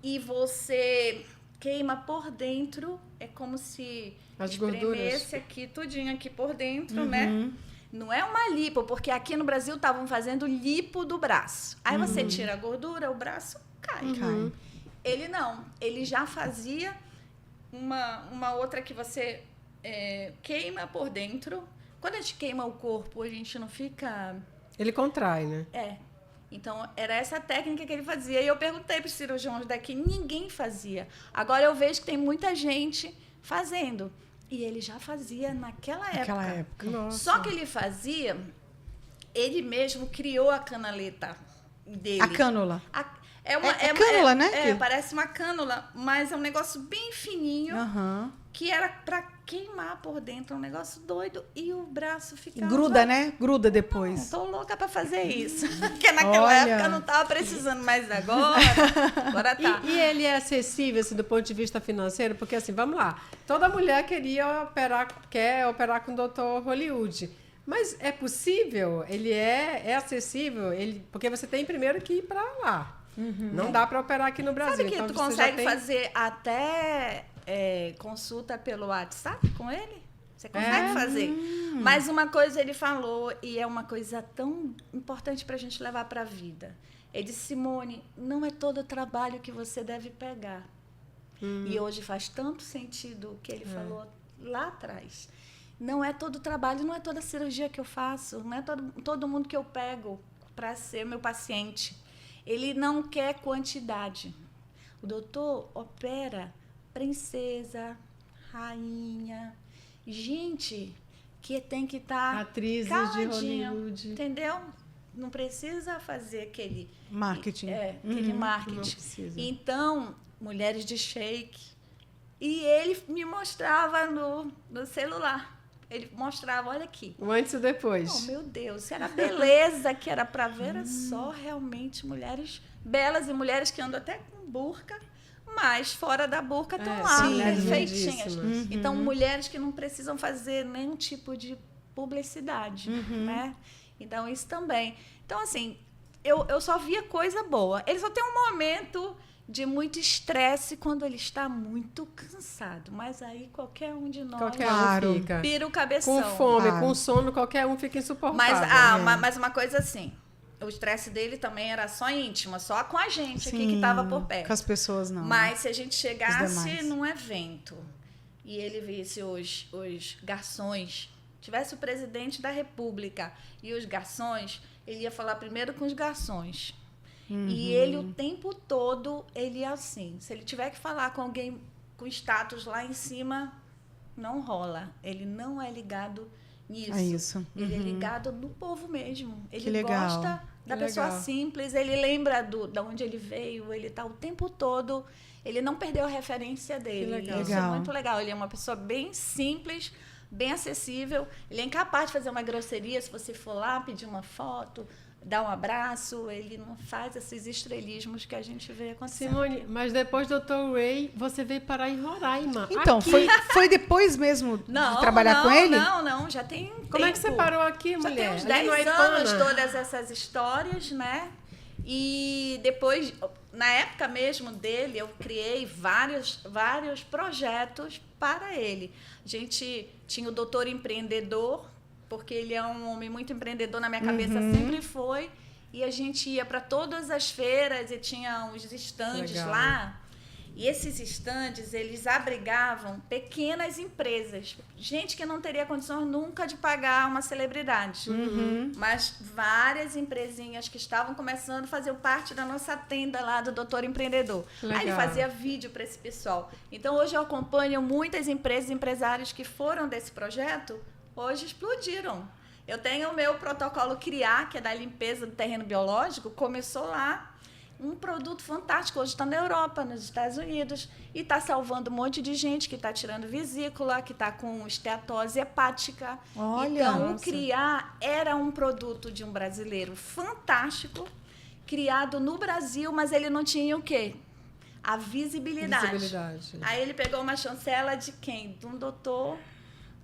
e você queima por dentro, é como se espremesse aqui, tudinho aqui por dentro, né? Não é uma lipo, porque aqui no Brasil estavam fazendo lipo do braço. Aí você tira a gordura, o braço cai. Ele não, ele já fazia uma outra que você queima por dentro. Quando a gente queima o corpo, a gente não fica... Ele contrai, né? Então, era essa técnica que ele fazia. E eu perguntei para os cirurgiões daqui, ninguém fazia. Agora eu vejo que tem muita gente fazendo. E ele já fazia naquela época. Nossa. Só que ele fazia, ele mesmo criou a canaleta dele. A cânula. É cânula, né? Parece uma cânula, mas é um negócio bem fininho, que era para queimar por dentro, um negócio doido, e o braço ficava... Gruda, né? Gruda depois. Estou louca para fazer isso. Porque naquela época eu não estava precisando mais agora. Agora tá. E ele é acessível, assim, do ponto de vista financeiro? Porque, assim, vamos lá. Toda mulher quer operar com o Dr. Hollywood. Mas é possível? Ele é acessível? Porque você tem primeiro que ir para lá. Não dá para operar aqui no Brasil. Sabe que então, tu consegue fazer até consulta pelo WhatsApp com ele? Você consegue fazer. Mas uma coisa ele falou, e é uma coisa tão importante para a gente levar para a vida. Ele disse, Simone, não é todo trabalho que você deve pegar. E hoje faz tanto sentido o que ele falou lá atrás. Não é todo trabalho, não é toda cirurgia que eu faço, não é todo mundo que eu pego para ser meu paciente. Ele não quer quantidade. O doutor opera princesa, rainha, gente que tem que estar atrizes de Hollywood, entendeu? Não precisa fazer aquele marketing. Aquele marketing. Então, mulheres de shake. E ele me mostrava no celular. Ele mostrava, olha aqui. O antes e depois. Oh, meu Deus, era beleza que era para ver, era só realmente mulheres belas e mulheres que andam até com burca, mas fora da burca estão lá, perfeitinhas. Então, mulheres que não precisam fazer nenhum tipo de publicidade, né? Então, isso também. Então, assim, eu só via coisa boa. Ele só tem um momento de muito estresse quando ele está muito cansado. Mas aí qualquer um de nós fica. Pira o cabeção. Com fome, com sono, qualquer um fica insuportável. Mas uma coisa assim, o estresse dele também era só íntimo, só com a gente aqui que estava por perto. Com as pessoas não. Mas se a gente chegasse num evento e ele visse os garçons, tivesse o presidente da República e os garçons, ele ia falar primeiro com os garçons. E ele, o tempo todo, ele é assim. Se ele tiver que falar com alguém com status lá em cima, não rola. Ele não é ligado nisso. É isso. Ele é ligado no povo mesmo. Ele legal. gosta da pessoa simples, ele lembra de onde ele veio, ele está o tempo todo... Ele não perdeu a referência dele. Legal. Isso é muito legal. Ele é uma pessoa bem simples, bem acessível. Ele é incapaz de fazer uma grosseria se você for lá pedir uma foto, dar um abraço. Ele não faz esses estrelismos que a gente vê acontecendo. Simone, mas depois do Dr. Ray, você veio parar em Roraima. Então, foi depois mesmo de trabalhar com ele? Não, já tem tempo. Como é que você parou aqui, mulher? Já tem uns 10 anos todas essas histórias, né? E depois, na época mesmo dele, eu criei vários projetos para ele. A gente tinha o Doutor Empreendedor, porque ele é um homem muito empreendedor, na minha cabeça sempre foi. E a gente ia para todas as feiras e tinha uns estandes lá. E esses estandes, eles abrigavam pequenas empresas. Gente que não teria condições nunca de pagar uma celebridade. Mas várias empresinhas que estavam começando faziam parte da nossa tenda lá do Doutor Empreendedor. Legal. Aí ele fazia vídeo para esse pessoal. Então, hoje eu acompanho muitas empresas e empresários que foram desse projeto, hoje explodiram. Eu tenho o meu protocolo CRIAR, que é da limpeza do terreno biológico, começou lá. Um produto fantástico, hoje está na Europa, nos Estados Unidos, e está salvando um monte de gente que está tirando vesícula, que está com esteatose hepática. Olha, então, o CRIAR era um produto de um brasileiro fantástico, criado no Brasil, mas ele não tinha o quê? A visibilidade. Aí ele pegou uma chancela de quem? De um doutor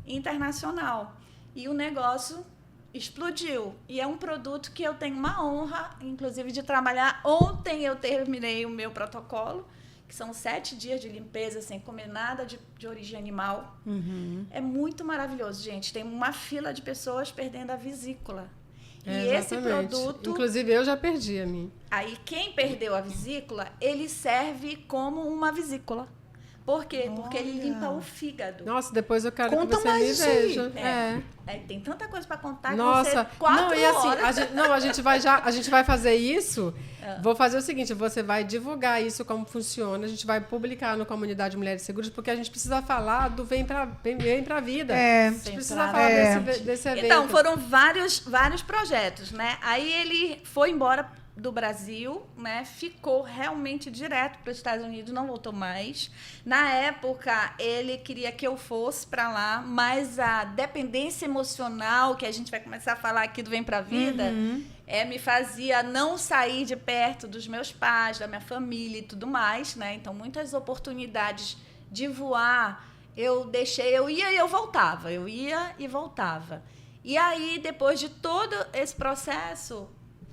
internacional. E o negócio explodiu. E é um produto que eu tenho uma honra, inclusive, de trabalhar. Ontem eu terminei o meu protocolo, que são 7 dias de limpeza sem comer nada de origem animal. É muito maravilhoso, gente. Tem uma fila de pessoas perdendo a vesícula. E esse produto... Inclusive, eu já perdi a minha. Aí, quem perdeu a vesícula, ele serve como uma vesícula. Por quê? Olha. Porque ele limpa o fígado. Nossa, depois eu quero Conta que você mais me isso aí. veja. Tem tanta coisa para contar. Nossa, que 4 não, e assim, horas. a gente vai fazer isso. Vou fazer o seguinte, você vai divulgar isso, como funciona, a gente vai publicar no Comunidade Mulheres Seguras, porque a gente precisa falar do Vem Pra Vida. A gente precisa falar desse evento. Então, foram vários projetos, né? Aí ele foi embora do Brasil, né? Ficou realmente direto para os Estados Unidos, não voltou mais. Na época, ele queria que eu fosse para lá, mas a dependência emocional, que a gente vai começar a falar aqui do Vem Pra Vida, me fazia não sair de perto dos meus pais, da minha família e tudo mais, né? Então, muitas oportunidades de voar, eu ia e eu voltava. Eu ia e voltava. E aí, depois de todo esse processo,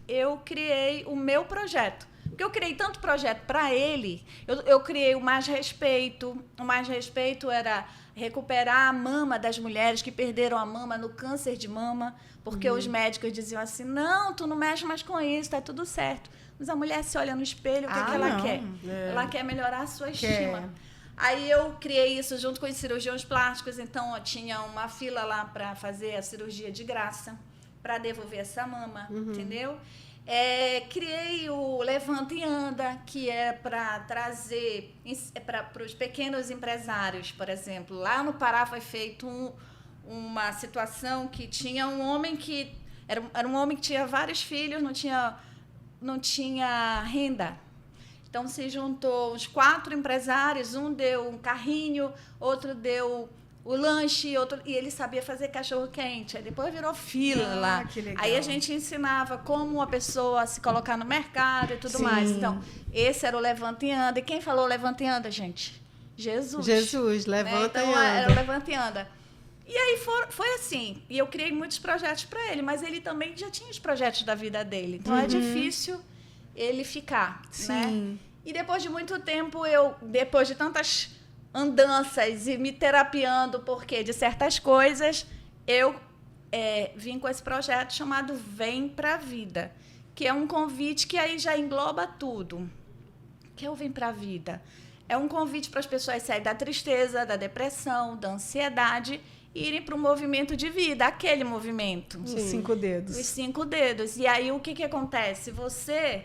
eu criei o meu projeto. Porque eu criei tanto projeto para ele, eu criei o Mais Respeito. O Mais Respeito era recuperar a mama das mulheres que perderam a mama no câncer de mama, porque os médicos diziam assim, não, tu não mexe mais com isso, está tudo certo. Mas a mulher se olha no espelho, o que, que ela quer? Ela quer melhorar a sua estima. Aí eu criei isso junto com os cirurgiões plásticos, então eu tinha uma fila lá para fazer a cirurgia de graça, para devolver essa mama, entendeu? Criei o Levanta e Anda, que é para trazer para os pequenos empresários, por exemplo. Lá no Pará foi feito uma situação que tinha um homem que... Era um homem que tinha vários filhos, não tinha renda. Então, se juntou uns 4 empresários, um deu um carrinho, outro deu o lanche, e ele sabia fazer cachorro-quente. Aí depois virou fila lá. Que legal. Aí a gente ensinava como a pessoa se colocar no mercado e tudo mais. Então, esse era o Levanta e Anda. E quem falou Levanta e Anda, gente? Jesus. Jesus, levanta e anda. Era o Levanta e Anda. E aí foi assim. E eu criei muitos projetos para ele, mas ele também já tinha os projetos da vida dele. Então, é difícil ele ficar, né? E depois de muito tempo, depois de tantas andanças e me terapiando porque de certas coisas, eu vim com esse projeto chamado Vem Pra Vida, que é um convite que aí já engloba tudo. Que é o Vem Pra Vida. É um convite para as pessoas saírem da tristeza, da depressão, da ansiedade e irem para o movimento de vida, aquele movimento. Os 5 dedos. Os 5 dedos. E aí, o que acontece? Você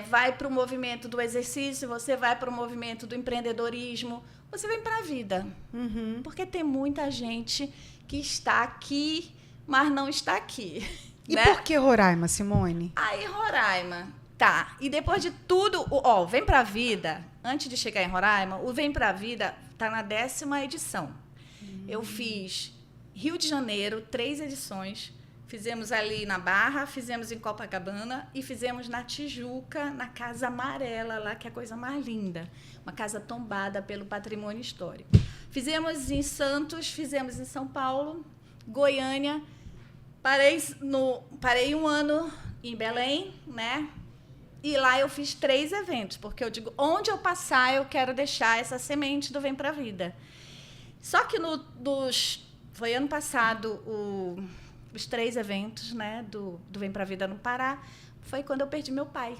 vai para o movimento do exercício, você vai para o movimento do empreendedorismo, você vem para a vida. Porque tem muita gente que está aqui, mas não está aqui. E né? por que Roraima, Simone? Aí, Roraima, tá. E depois de tudo, Vem Pra Vida, antes de chegar em Roraima, o Vem Pra Vida está na 10ª edição. Eu fiz Rio de Janeiro, 3 edições. Fizemos ali na Barra, fizemos em Copacabana e fizemos na Tijuca, na Casa Amarela, lá, que é a coisa mais linda. Uma casa tombada pelo patrimônio histórico. Fizemos em Santos, fizemos em São Paulo, Goiânia. Parei um ano em Belém, né? E lá eu fiz 3 eventos, porque eu digo, onde eu passar, eu quero deixar essa semente do Vem Pra Vida. Só que foi ano passado os 3 eventos, né, do Vem Pra Vida no Pará, foi quando eu perdi meu pai.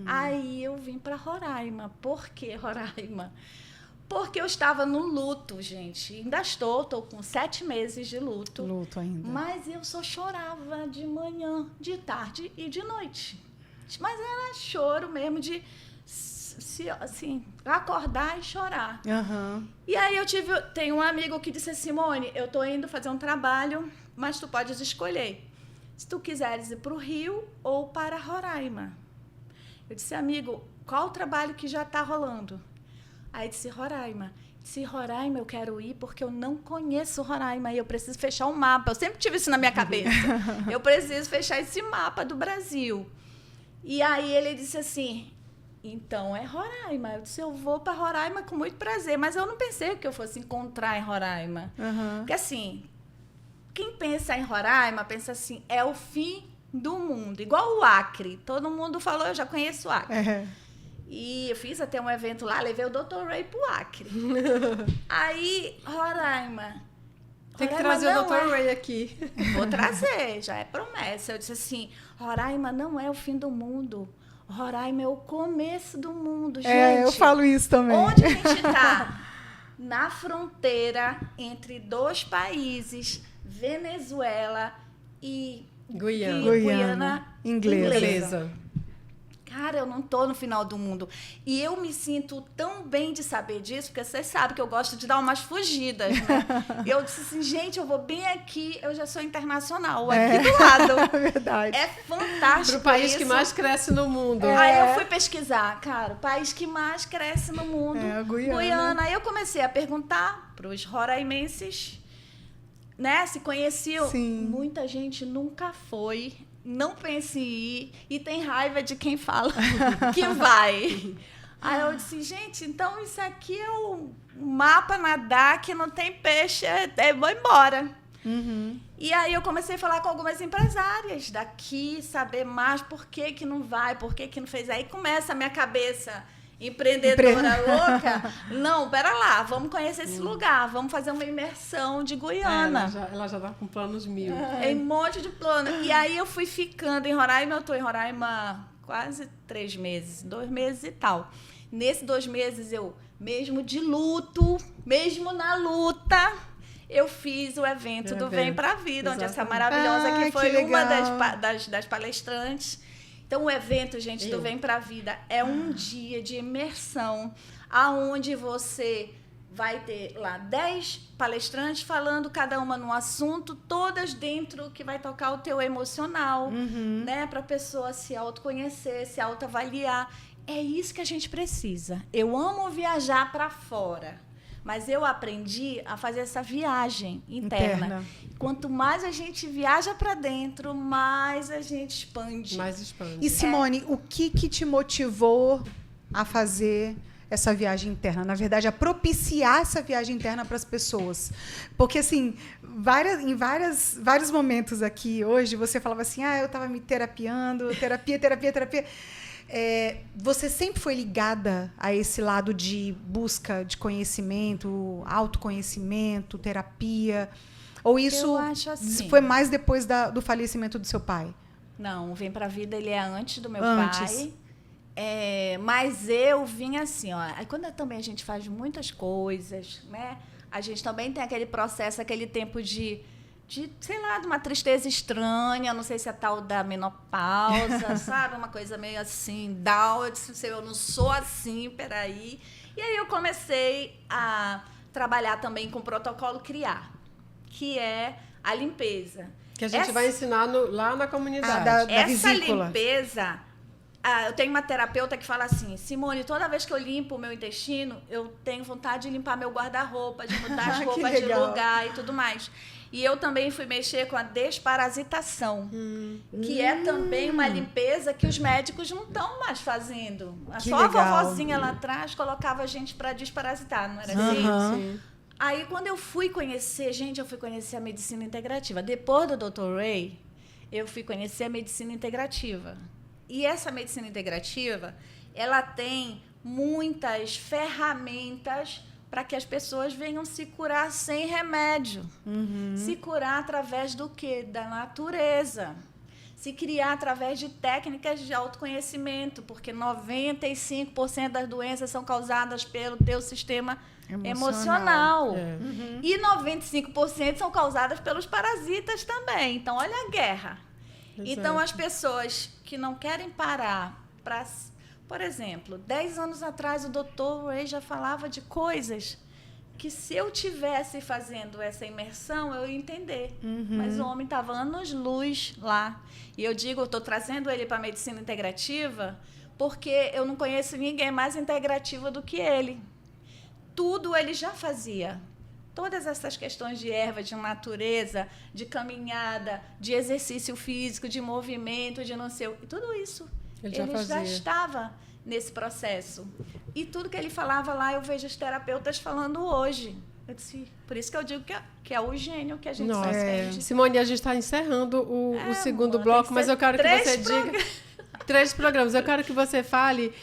Aí eu vim para Roraima. Por que Roraima? Porque eu estava no luto, gente. Ainda estou com 7 meses de luto. Luto ainda. Mas eu só chorava de manhã, de tarde e de noite. Mas era choro mesmo de assim, acordar e chorar. E aí tenho um amigo que disse, Simone, eu estou indo fazer um trabalho, mas tu podes escolher. Se tu quiseres ir para o Rio ou para Roraima. Eu disse, amigo, qual o trabalho que já está rolando? Aí disse, Roraima. Disse, Roraima, eu quero ir porque eu não conheço Roraima e eu preciso fechar um mapa. Eu sempre tive isso na minha cabeça. Eu preciso fechar esse mapa do Brasil. E aí ele disse assim, então é Roraima. Eu disse, eu vou para Roraima com muito prazer. Mas eu não pensei que eu fosse encontrar em Roraima. Porque assim, quem pensa em Roraima, pensa assim, é o fim do mundo. Igual o Acre. Todo mundo falou, eu já conheço o Acre. E eu fiz até um evento lá, levei o Dr. Ray pro Acre. Aí, Roraima. Tem que trazer o Dr. Ray aqui. Vou trazer, já é promessa. Eu disse assim, Roraima não é o fim do mundo. Roraima é o começo do mundo, gente. Eu falo isso também. Onde a gente está? Na fronteira entre 2 países, Venezuela e Guiana Inglesa. Cara, eu não estou no final do mundo. E eu me sinto tão bem de saber disso, porque vocês sabem que eu gosto de dar umas fugidas, né? Eu disse assim, gente, eu vou bem aqui, eu já sou internacional, aqui do lado. Verdade. É fantástico. Pro país que mais cresce no mundo. Aí eu fui pesquisar, cara, o país que mais cresce no mundo, Guiana. Aí eu comecei a perguntar para os roraimenses, né, se conheciam. Sim. Muita gente nunca foi. Não pense em ir e tem raiva de quem fala que vai. Aí eu disse, gente, então isso aqui é um mapa nadar que não tem peixe, vou embora. E aí eu comecei a falar com algumas empresárias daqui, saber mais por que não vai, por que não fez. Aí começa a minha cabeça empreendedora louca. Não, pera lá, vamos conhecer esse lugar, vamos fazer uma imersão de Guiana. Ela já tá com planos 1000. Tem um monte de plano. E aí eu fui ficando em Roraima, eu tô em Roraima quase 3 meses, 2 meses e tal. Nesses 2 meses eu, mesmo de luto, mesmo na luta, eu fiz o evento do Vem Pra Vida, onde essa maravilhosa que que foi uma legal. das palestrantes. Então, o evento, gente, do Vem Pra Vida é um dia de imersão, aonde você vai ter lá 10 palestrantes falando cada uma num assunto, todas dentro que vai tocar o teu emocional, né? Para a pessoa se autoconhecer, se autoavaliar. É isso que a gente precisa. Eu amo viajar para fora, mas eu aprendi a fazer essa viagem interna. Quanto mais a gente viaja para dentro, mais a gente expande. Mais expande. E, Simone, o que te motivou a fazer essa viagem interna? Na verdade, a propiciar essa viagem interna para as pessoas. Porque, assim, em vários momentos aqui hoje, você falava assim, eu estava me terapiando, terapia. Você sempre foi ligada a esse lado de busca de conhecimento, autoconhecimento, terapia? Ou isso Eu acho assim. foi mais depois do falecimento do seu pai? Não, o Vem Pra Vida, ele é antes do meu Antes. pai. Mas eu vim assim, ó. Aí quando também a gente faz muitas coisas, né? A gente também tem aquele processo, aquele tempo de sei lá, de uma tristeza estranha, não sei se é tal da menopausa, sabe? Uma coisa meio assim, down. Eu disse, eu não sou assim, peraí. E aí eu comecei a trabalhar também com o protocolo CRIAR, que é a limpeza. Que a gente vai ensinar lá na comunidade. Da Essa vesícula. limpeza, eu tenho uma terapeuta que fala assim, Simone, toda vez que eu limpo o meu intestino, eu tenho vontade de limpar meu guarda-roupa, de mudar as Que roupas de legal. lugar e tudo mais. E eu também fui mexer com a desparasitação, que é também uma limpeza que os médicos não estão mais fazendo. Que Só legal. a vovozinha lá atrás colocava a gente para desparasitar, não era assim? Sim. Aí, quando eu fui conhecer, eu fui conhecer a medicina integrativa. Depois do Dr. Ray, eu fui conhecer a medicina integrativa. E essa medicina integrativa, ela tem muitas ferramentas para que as pessoas venham se curar sem remédio. Se curar através do quê? Da natureza. Se criar através de técnicas de autoconhecimento, porque 95% das doenças são causadas pelo teu sistema emocional. E 95% são causadas pelos parasitas também. Então, olha a guerra. Exato. Então, as pessoas que não querem parar para... Por exemplo, 10 anos atrás, o Dr. Ray já falava de coisas que, se eu tivesse fazendo essa imersão, eu ia entender. Mas o homem estava anos-luz lá. E eu digo, eu estou trazendo ele para a medicina integrativa porque eu não conheço ninguém mais integrativa do que ele. Tudo ele já fazia. Todas essas questões de erva, de natureza, de caminhada, de exercício físico, de movimento, de não sei o... Tudo isso ele já estava nesse processo. E tudo que ele falava lá, eu vejo os terapeutas falando hoje. Eu disse, por isso que eu digo que é o gênio que a gente só sente. Simone, a gente está encerrando o segundo amor, bloco, mas eu quero que você diga... 3 programas. Eu quero que você fale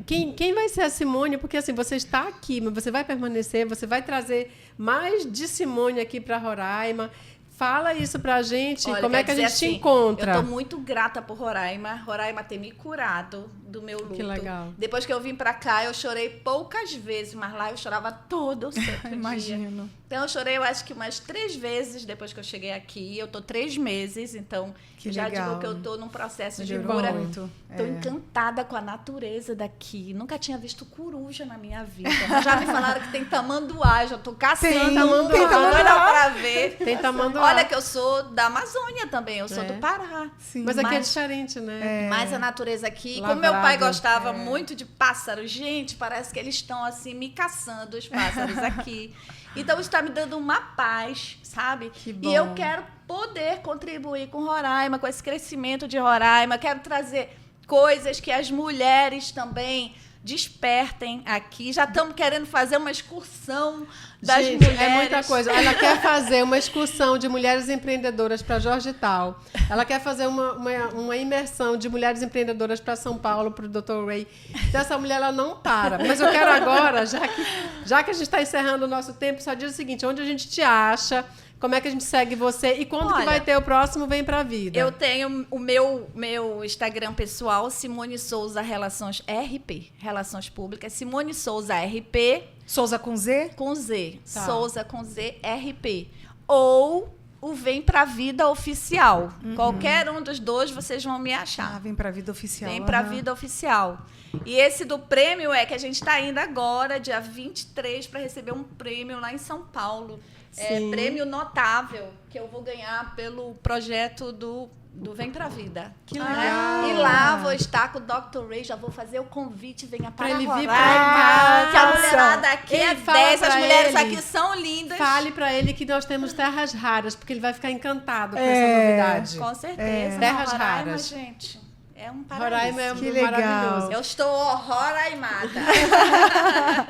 quem vai ser a Simone, porque assim, você está aqui, mas você vai permanecer, você vai trazer mais de Simone aqui para Roraima. Fala isso pra gente, Olha, como é que a gente assim, te encontra? Eu tô muito grata por Roraima ter me curado do meu luto. Que legal. Depois que eu vim pra cá, eu chorei poucas vezes, mas lá eu chorava todo santo Imagino. dia. Então, eu chorei, eu acho que umas 3 vezes depois que eu cheguei aqui. Eu tô 3 meses, então Que já legal. digo que eu tô num processo de Melhorou cura. muito. Tô encantada com a natureza daqui. Nunca tinha visto coruja na minha vida. Já me falaram que tem tamanduá, já tô caçando Tem tamanduá pra ver. Tem tamanduá. Olha que eu sou da Amazônia também, eu sou do Pará. Sim. Mas aqui é diferente, né? Mas a natureza aqui, Lavrado. como meu pai gostava muito de pássaros, gente, parece que eles estão assim me caçando, os pássaros aqui. Então isso está me dando uma paz, sabe? Que bom. E eu quero poder contribuir com Roraima, com esse crescimento de Roraima. Quero trazer coisas que as mulheres também despertem aqui. Já estamos querendo fazer uma excursão das Gente, mulheres. é muita coisa. Ela quer fazer uma excursão de mulheres empreendedoras para Georgetown. Ela quer fazer uma imersão de mulheres empreendedoras para São Paulo, para o Dr. Ray. Então, essa mulher ela não para. Mas eu quero agora, já que a gente está encerrando o nosso tempo, só diz o seguinte, onde a gente te acha, como é que a gente segue você e quando que vai ter o próximo Vem Pra Vida? Eu tenho o meu Instagram pessoal, Simone Souza Relações RP, Relações Públicas, Simone Souza RP. Souza com Z? Com Z. Tá. Souza com Z, RP. Ou o Vem Pra Vida Oficial. Qualquer um dos dois vocês vão me achar. Vem Pra Vida Oficial. Vem Pra Vida Oficial. E esse do prêmio é que a gente está indo agora, dia 23, para receber um prêmio lá em São Paulo. Sim. Prêmio notável, que eu vou ganhar pelo projeto do Vem Pra Vida. Que Né? legal. E lá vou estar com o Dr. Ray, já vou fazer o convite, venha para Pra ele vir Roraima, pra cá. que a mulherada aqui Ele é fala 10, as pra mulheres ele. aqui são lindas. Fale pra ele que nós temos terras raras, porque ele vai ficar encantado com essa novidade. Com certeza. Terras Roraima, raras. gente, é um paraíso. Roraima é Que legal. maravilhoso. Eu estou roraimada.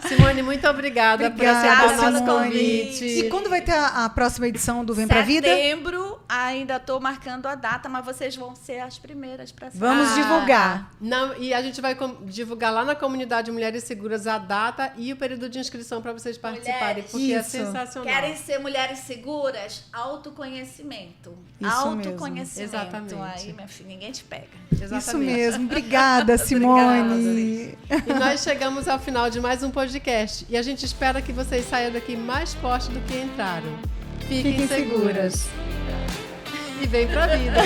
Simone, muito obrigada por Obrigada, aceitar o nosso Simone. convite. E quando vai ter a próxima edição do Vem Pra Vida? Setembro, ainda estou marcando a data, mas vocês vão ser as primeiras para saber. Vamos divulgar. Não, e a gente vai divulgar lá na comunidade Mulheres Seguras a data e o período de inscrição para vocês participarem, Mulheres, porque é isso. sensacional. Querem ser mulheres seguras? Autoconhecimento. Isso Autoconhecimento. Exatamente. Aí, minha filha, ninguém te pega. Exatamente. Isso mesmo. Obrigada, Simone. E nós chegamos ao final de mais um podcast e a gente espera que vocês saiam daqui mais fortes do que entraram. Fiquem seguras. E vem pra vida.